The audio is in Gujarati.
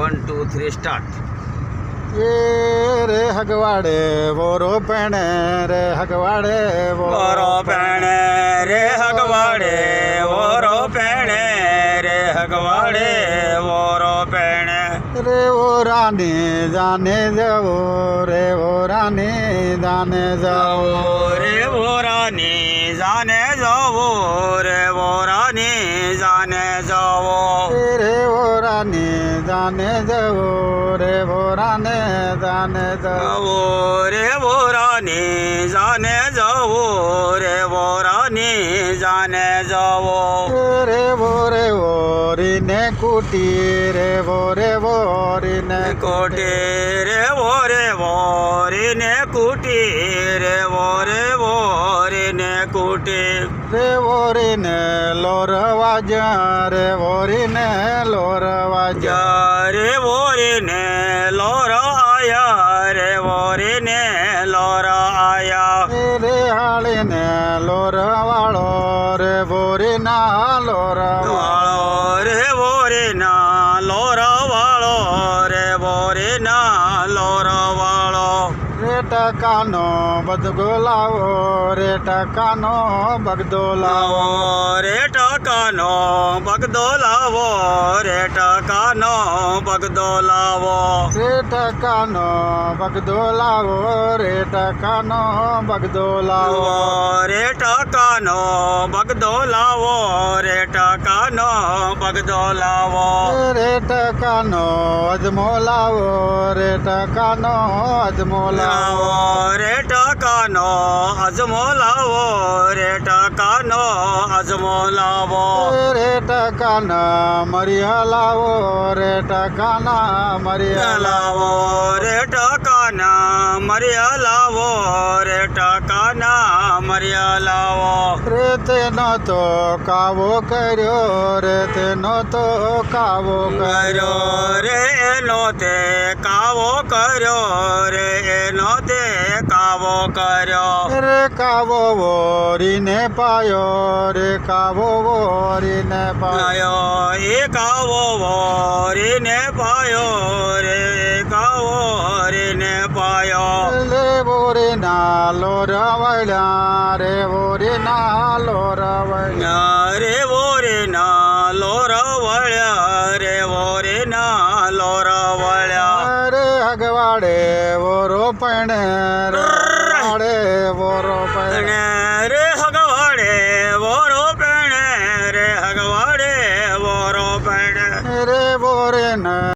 1 2 3 સ્ટાર્ટ. રે હગવાડે વોરો પેણે રે હગવાડે વોરો પેણે રે હગવાડે વોરો પેણે રે હગવાડે વોરો પેણે રે ઓરાને જાને જવો રે ઓરાને જાને જવો રે વોરાની જાને જવો રે વોરાની જાને જવો રે ઓરાને જાને જવો રે ઓરાને જાને જવો રે વોરાની જાને જવો રે વોરાની જાને જવો રે વોરે વોરીને કુટી રે વોરે વોરીને કોટી રે વોરે વોરીને કુટી રે વોરે વોરીને કુટી રે વોરીને લોરવાજા રે વોરીને લોરવાજા રે વોરીને લોર આયા રે વોરીને લોર આયા રે હાળીને લોરવાળો રે વોરીના લોરવાળો વાળો રે વોરીના લોર વાળો રે વોરીના લોર વાળો રે ટકાનો બદગો લાવો રે ટકાનો બગદો લાવો લાવો રે ટકાનો બગદો લાવો રે ટકાનો બગદો લાવો રે ટકાનો બગદો લાવો રે ટકાનો બગદો લાવો રે ટકાનો બગદો લાવો રે ટકાનો બગદો લાવો રે ટકાનો અજમો લાવો રે ટકાનો અજમો લાવો લાવો રે ટકાનો અજમો લાવો રે ટકાનો અજમો લાવો રે ટકાના મરિયા લાવો રે ટકાના મરિયા લાવો રે ટકાના મર્યા લાવો રે ટકાના મર્યા લાવો રે તેનો તો કાવો કર્યો રે તેનો તો કાવો કર્યો કર્યો રે એનો તે કાવો કર્યો રે એનો તે કાવો કર્યો રે કાવો વોરીને પાયો રે કાવો વોરીને પાયો પાયો એ કાવો વોરીને પાયો રે કાવો વોરીને પાયો લે વોરીના લોરવાળ્યા રે વોરીના લોરવાળ્યા રે વોરીના લોર વળ્યા રે વોરીના લોર વળ્યા રે હગવાડે વોરો પેણે રે